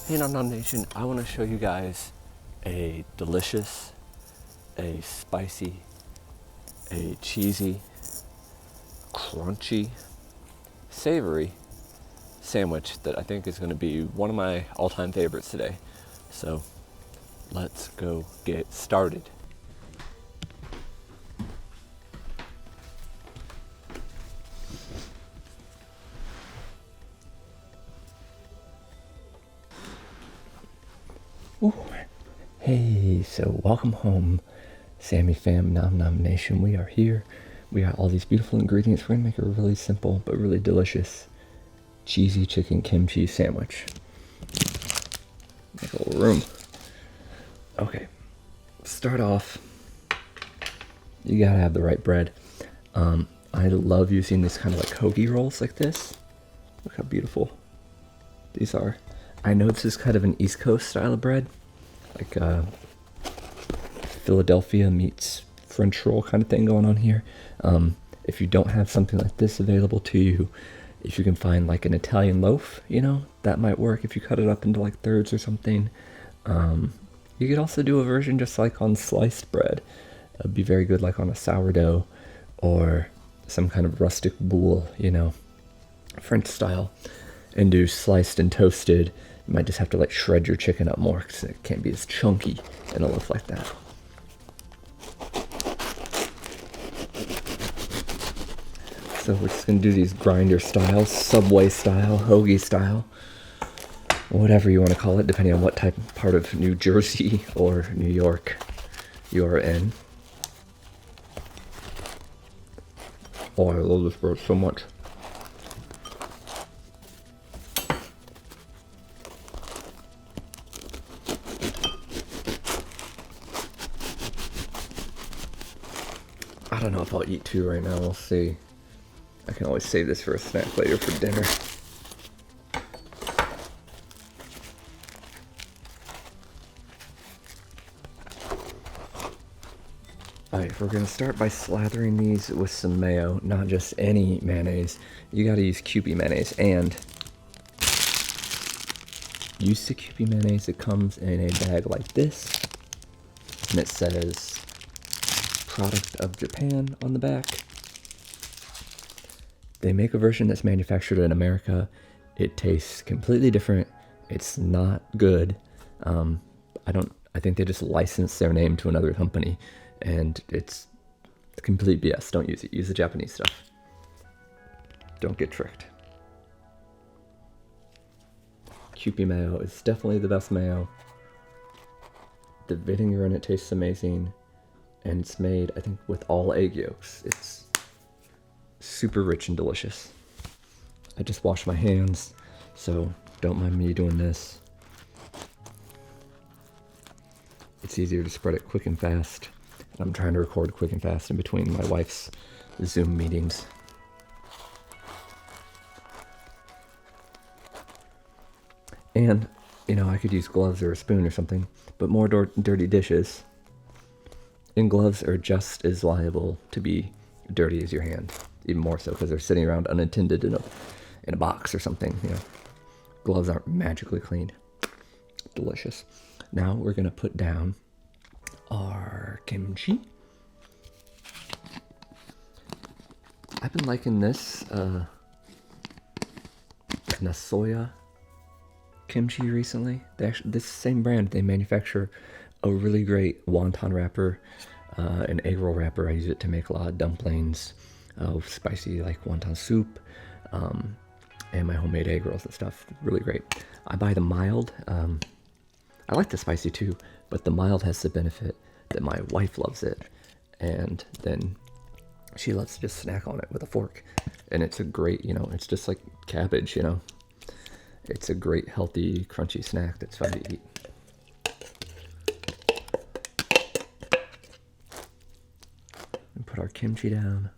Hey Nom Nom Nation, I want to show you guys a delicious, a spicy, a cheesy, crunchy, savory sandwich that I think is going to be one of my all-time favorites today. So let's go get started. Ooh. Hey, so welcome home, Sammy fam, Nom Nom Nation. We are here. We got all these beautiful ingredients. We're gonna make a really simple but really delicious cheesy chicken kimchi sandwich. Make a little room. Okay, start off. You gotta have the right bread. I love using these kind of like hoagie rolls like this. Look how beautiful these are. I know this is kind of an East Coast style of bread, like Philadelphia meets French roll kind of thing going on here. If you don't have something like this available to you, if you can find like an Italian loaf, that might work if you cut it up into like thirds or something. You could also do a version just like on sliced bread. It'd be very good like on a sourdough or some kind of rustic boule, French style, and do sliced and toasted. You might just have to like shred your chicken up more because it can't be as chunky in a loaf like that. So we're just gonna do these grinder style, Subway style, hoagie style, whatever you want to call it, depending on what part of New Jersey or New York you are in. Oh, I love this bread so much. I don't know if I'll eat two right now, we'll see. I can always save this for a snack later for dinner. Alright, we're going to start by slathering these with some mayo, not just any mayonnaise. You got to use Kewpie mayonnaise, and use the Kewpie mayonnaise. It comes in a bag like this, and it says product of Japan on the back. They make a version that's manufactured in America. It tastes completely different. It's not good. I think they just licensed their name to another company, and it's complete BS. Don't use it. Use the Japanese stuff. Don't get tricked. Kewpie mayo is definitely the best mayo. The vinegar in it tastes amazing, and it's made, I think, with all egg yolks. It's super rich and delicious. I just washed my hands, so don't mind me doing this. It's easier to spread it quick and fast. I'm trying to record quick and fast in between my wife's Zoom meetings. And, I could use gloves or a spoon or something, but more dirty dishes and gloves are just as liable to be dirty as your hand. Even more so because they're sitting around unattended in a box or something, Gloves aren't magically clean. Delicious. Now we're going to put down our kimchi. I've been liking this Nasoya kimchi recently. This same brand, they manufacture a really great wonton wrapper, an egg roll wrapper. I use it to make a lot of dumplings, spicy like wonton soup, and my homemade egg rolls and stuff. Really great. I buy the mild. I like the spicy too, but the mild has the benefit that my wife loves it, and then she loves to just snack on it with a fork, and it's a great, it's just like cabbage, It's a great, healthy, crunchy snack that's fun to eat. And put our kimchi down.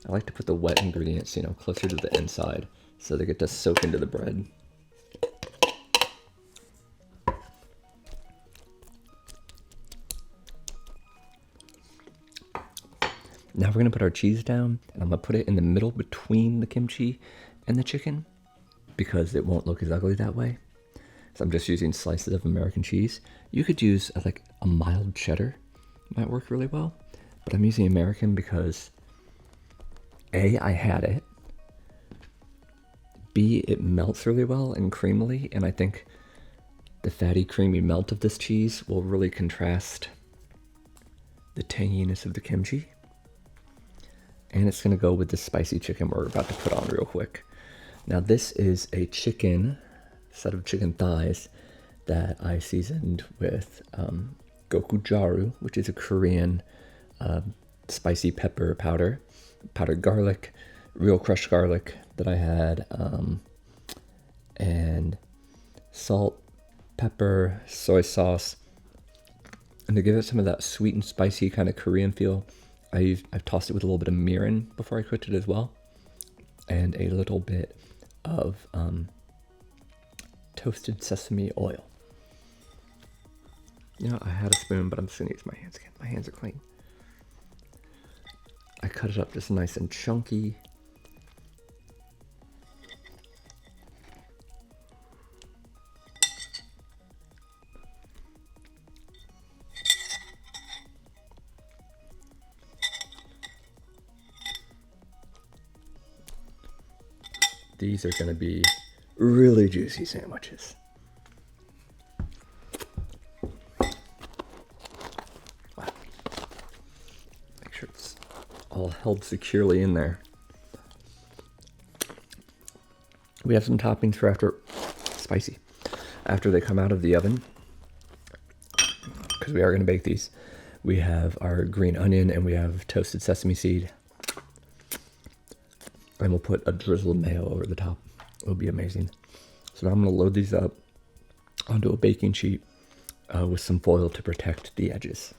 I like to put the wet ingredients, closer to the inside so they get to soak into the bread. Now we're going to put our cheese down, and I'm going to put it in the middle between the kimchi and the chicken because it won't look as ugly that way. So I'm just using slices of American cheese. You could use like a mild cheddar, might work really well, but I'm using American because A, I had it, B, it melts really well and creamily, and I think the fatty, creamy melt of this cheese will really contrast the tanginess of the kimchi. And it's gonna go with the spicy chicken we're about to put on real quick. Now this is a set of chicken thighs that I seasoned with gochujang, which is a Korean spicy pepper powder, powdered garlic, real crushed garlic that I had, and salt, pepper, soy sauce. And to give it some of that sweet and spicy kind of Korean feel, I've tossed it with a little bit of mirin before I cooked it as well, and a little bit of toasted sesame oil. You know, I had a spoon, but I'm just gonna use my hands again. My hands are clean. I cut it up just nice and chunky. These are gonna be really juicy sandwiches. Wow. Make sure it's all held securely in there. We have some toppings for spicy, after they come out of the oven, because we are gonna bake these. We have our green onion and we have toasted sesame seed. And we'll put a drizzle of mayo over the top. It'll be amazing. So now I'm gonna load these up onto a baking sheet with some foil to protect the edges.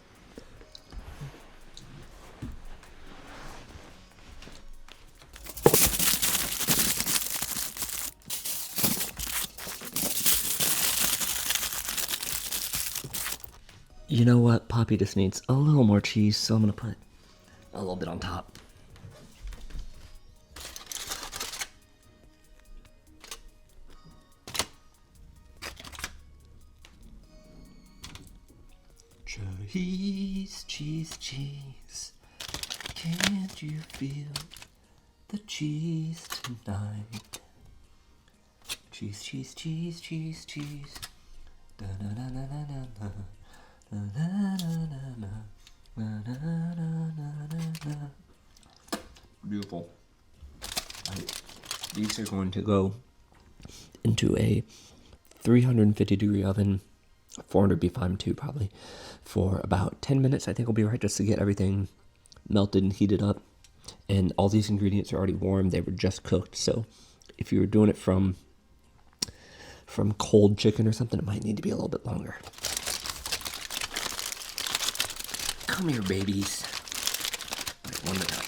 You know what? Poppy just needs a little more cheese, so I'm gonna put a little bit on top. Cheese, cheese, cheese. Can't you feel the cheese tonight? Cheese, cheese, cheese, cheese, cheese. Da na na na na na na na na na na. Beautiful. These are going to go into a 350-degree oven. 400 beef I'm too, probably, for about 10 minutes. I think will be right, just to get everything melted and heated up. And all these ingredients are already warm. They were just cooked. So if you were doing it from cold chicken or something, it might need to be a little bit longer. Come here, babies. Wait, one minute.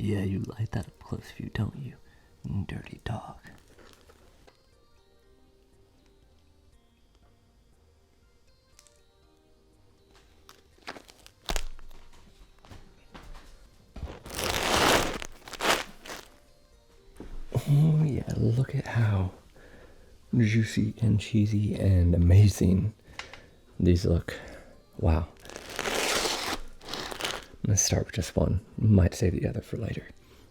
Yeah, you light that up close view, don't you? Dirty dog. Oh yeah, look at how juicy and cheesy and amazing these look. Wow. I'm gonna start with just one. Might save the other for later.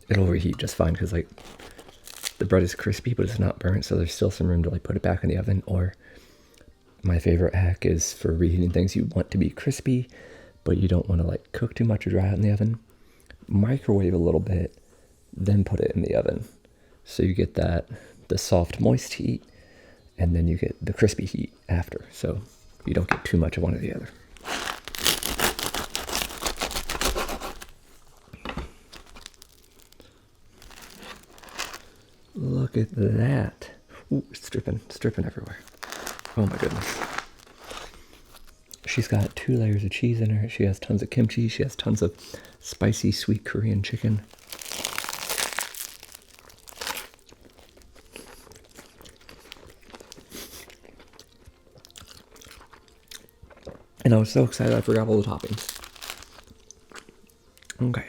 It'll reheat just fine because like the bread is crispy, but it's not burnt, so there's still some room to like put it back in the oven. Or my favorite hack is for reheating things you want to be crispy, but you don't want to like cook too much or dry out in the oven. Microwave a little bit, then put it in the oven, so you get the soft, moist heat, and then you get the crispy heat after. So you don't get too much of one or the other. Look at that. Ooh, it's dripping everywhere. Oh my goodness. She's got 2 layers of cheese in her. She has tons of kimchi. She has tons of spicy, sweet Korean chicken. And I was so excited I forgot all the toppings. Okay,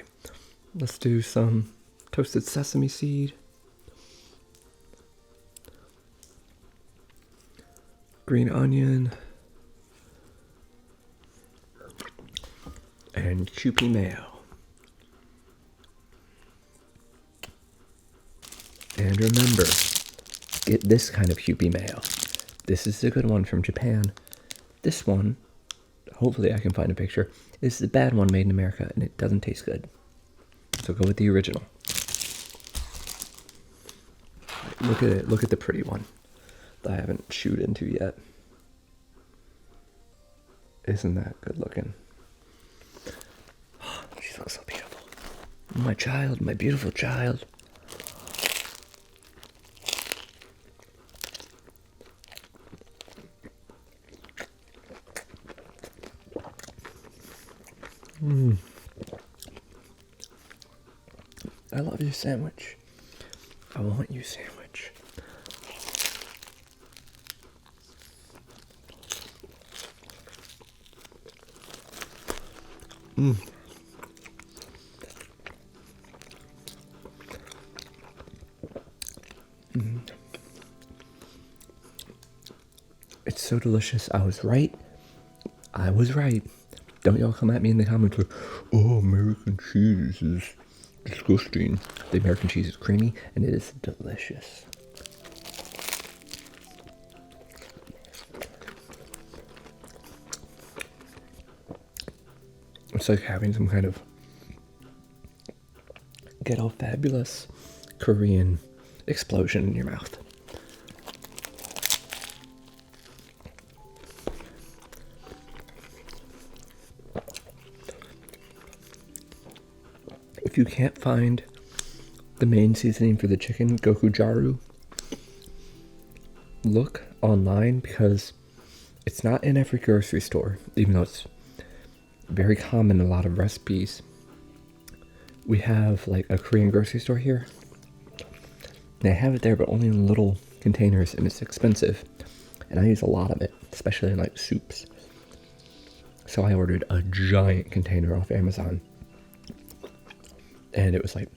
let's do some toasted sesame seed, green onion, and Kewpie mayo. And remember, get this kind of Kewpie mayo. This is the good one from Japan. This one, hopefully I can find a picture, is the bad one made in America, and it doesn't taste good. So go with the original. Look at it. Look at the pretty one that I haven't chewed into yet. Isn't that good looking? Oh, she looks so beautiful. My child, my beautiful child. I love you sandwich. I want you sandwich. It's so delicious. I was right. I was right. Don't y'all come at me in the comments like, oh, American cheese is disgusting. The American cheese is creamy and it is delicious. It's like having some kind of ghetto fabulous Korean explosion in your mouth. If you can't find the main seasoning for the chicken, gochujang, look online because it's not in every grocery store, even though it's very common in a lot of recipes. We have like a Korean grocery store here. They have it there, but only in little containers, and it's expensive. And I use a lot of it, especially in like soups. So I ordered a giant container off Amazon. And it was like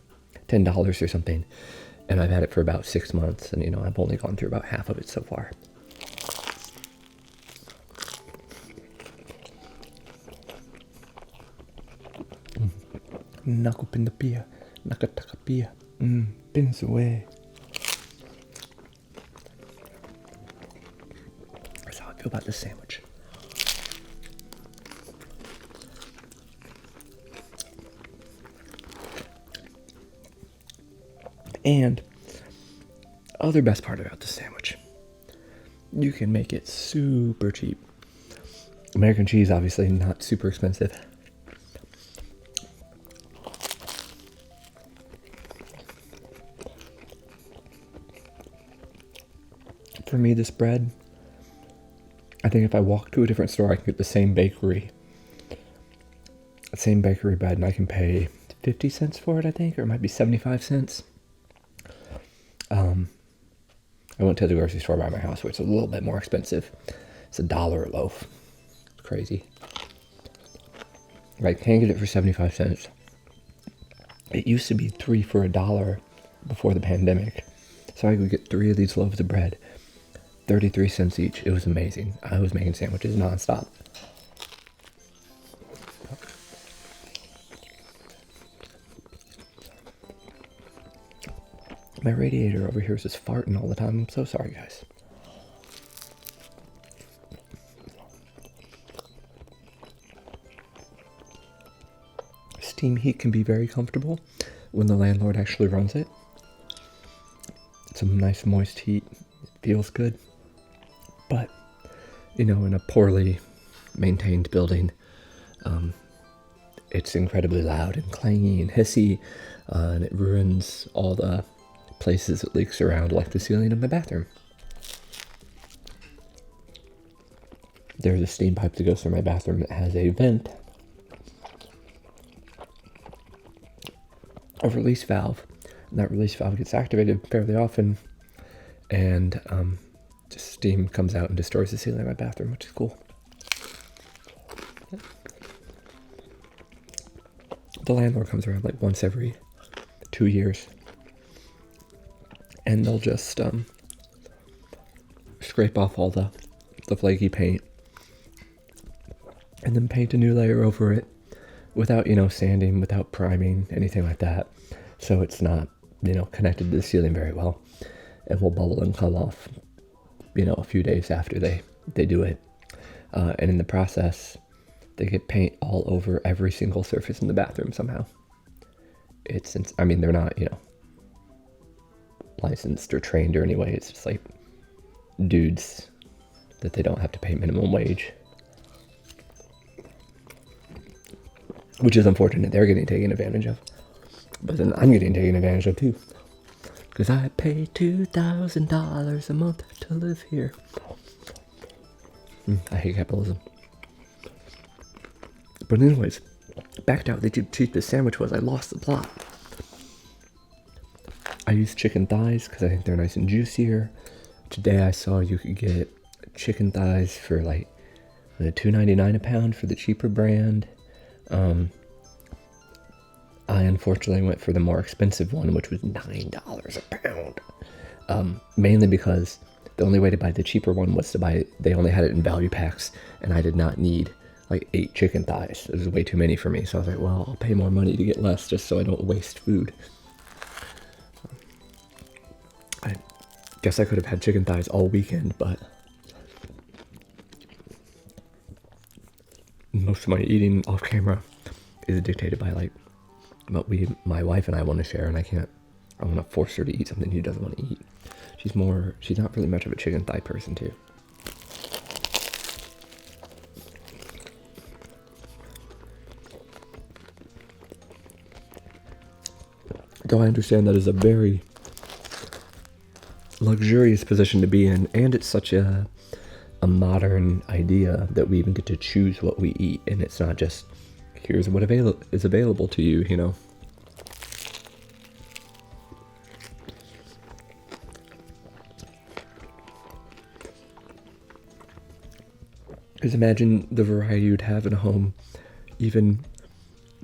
$10 or something. And I've had it for about 6 months. And, I've only gone through about half of it so far. Nakupindapia, nakatakapia, pins away. That's how I feel about this sandwich. And other best part about this sandwich, you can make it super cheap. American cheese, obviously, not super expensive. For me, this bread, I think if I walk to a different store, I can get the same bakery bread, and I can pay 50 cents for it, I think, or it might be 75 cents. I went to the grocery store by my house, which is a little bit more expensive. It's $1 a loaf. It's crazy. I can get it for 75 cents. It used to be 3 for $1 before the pandemic. So I could get 3 of these loaves of bread, 33 cents each. It was amazing. I was making sandwiches nonstop. My radiator over here is just farting all the time. I'm so sorry, guys. Steam heat can be very comfortable when the landlord actually runs it. Some nice moist heat. It feels good. But, in a poorly maintained building, it's incredibly loud and clangy and hissy, and it ruins all the places it leaks around, like the ceiling of my bathroom. There's a steam pipe that goes through my bathroom that has a vent, a release valve, and that release valve gets activated fairly often, and just steam comes out and destroys the ceiling of my bathroom, which is cool. The landlord comes around like once every 2 years, and they'll just scrape off all the flaky paint and then paint a new layer over it without, sanding, without priming, anything like that. So it's not, connected to the ceiling very well, and will bubble and come off, a few days after they do it. And in the process, they get paint all over every single surface in the bathroom somehow. They're not, licensed or trained or anyway. It's just like dudes that they don't have to pay minimum wage. Which is unfortunate. They're getting taken advantage of. But then I'm getting taken advantage of too. Because I pay $2,000 a month to live here. I hate capitalism. But anyways, back to how cheap this sandwich was. I lost the plot. I used chicken thighs because I think they're nice and juicier. Today I saw you could get chicken thighs for like $2.99 a pound for the cheaper brand. I unfortunately went for the more expensive one, which was $9 a pound. Mainly because the only way to buy the cheaper one was they only had it in value packs, and I did not need like 8 chicken thighs. It was way too many for me. So I was like, well, I'll pay more money to get less just so I don't waste food. I guess I could have had chicken thighs all weekend, but most of my eating off camera is dictated by like what my wife and I want to share, and I want to force her to eat something she doesn't want to eat. She's not really much of a chicken thigh person too. Though I understand that is a very luxurious position to be in, and it's such a modern idea that we even get to choose what we eat, and it's not just here's what is available to you, Because imagine the variety you'd have in a home even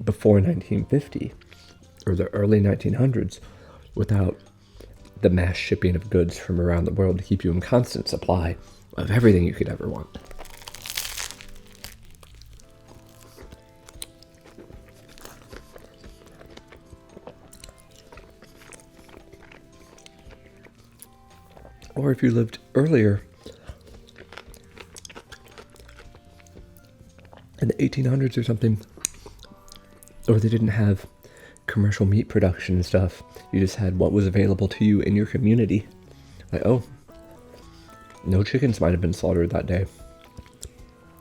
before 1950 or the early 1900s without the mass shipping of goods from around the world to keep you in constant supply of everything you could ever want. Or if you lived earlier in the 1800s or something, or they didn't have commercial meat production and stuff, you just had what was available to you in your community. Like, oh, no chickens might have been slaughtered that day.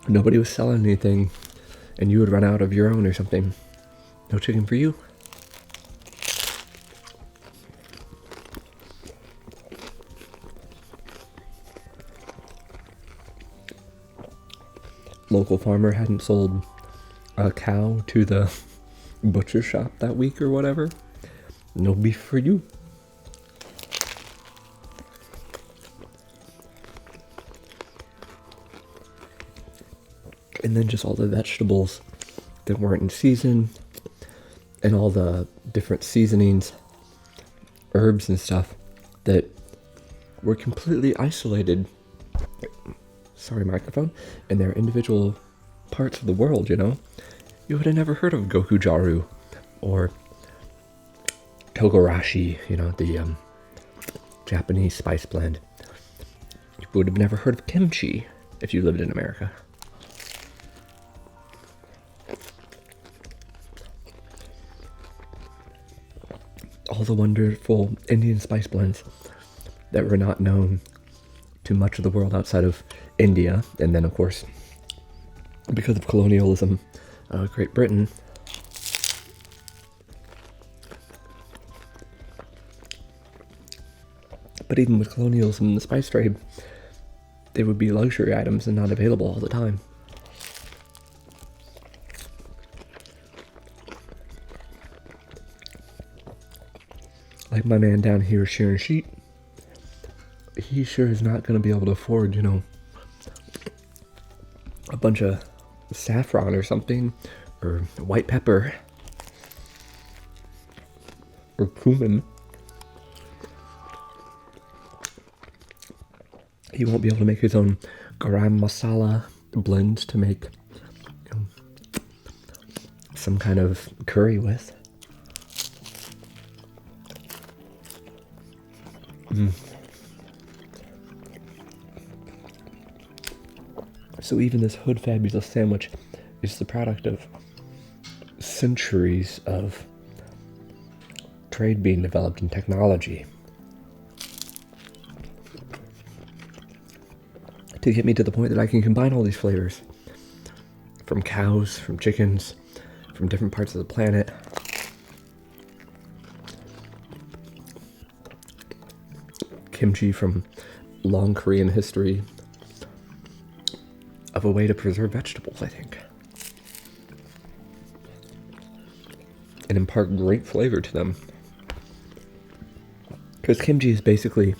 Nobody was selling anything, and you would run out of your own or something. No chicken for you. Local farmer hadn't sold a cow to the butcher shop that week or whatever. No beef for you. And then just all the vegetables that weren't in season, and all the different seasonings, herbs and stuff that were completely isolated, sorry microphone, in their individual parts of the world, You would have never heard of gokujaru or togarashi, the Japanese spice blend. You would have never heard of kimchi if you lived in America. All the wonderful Indian spice blends that were not known to much of the world outside of India, and then of course, because of colonialism, Great Britain. But even with colonialism and the spice trade, they would be luxury items and not available all the time. Like my man down here shearing sheep, he sure is not going to be able to afford, a bunch of saffron or something, or white pepper, or cumin. He won't be able to make his own garam masala blends to make, you know, some kind of curry with. So even this Hood Fabulous sandwich is the product of centuries of trade being developed in technology to get me to the point that I can combine all these flavors from cows, from chickens, from different parts of the planet. Kimchi from long Korean history of a way to preserve vegetables, I think, and impart great flavor to them. Because kimchi is basically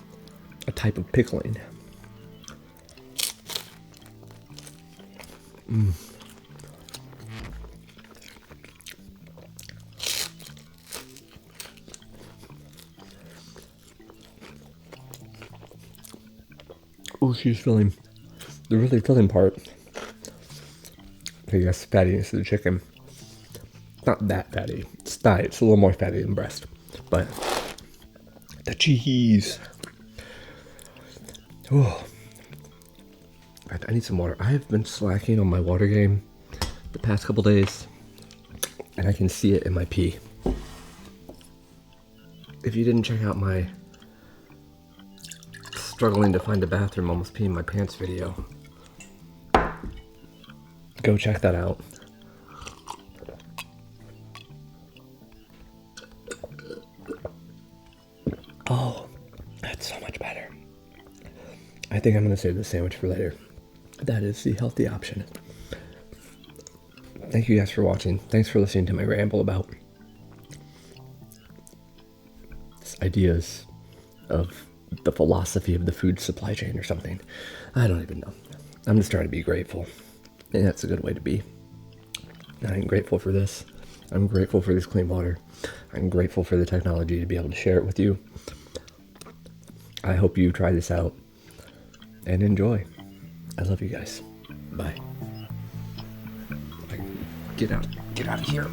a type of pickling. Oh, she's filling. The really filling part, I guess, fattiness of the chicken. Not that fatty. It's not. It's a little more fatty than breast. But the cheese. Oh. I need some water. I have been slacking on my water game the past couple days, and I can see it in my pee. If you didn't check out my struggling to find a bathroom, almost peeing my pants video, go check that out. Oh, that's so much better. I think I'm gonna save this sandwich for later. That is the healthy option. Thank you guys for watching. Thanks for listening to my ramble about ideas of the philosophy of the food supply chain or something. I don't even know. I'm just trying to be grateful. And that's a good way to be. I'm grateful for this. I'm grateful for this clean water. I'm grateful for the technology to be able to share it with you. I hope you try this out and enjoy. I love you guys. Bye. Get out of here.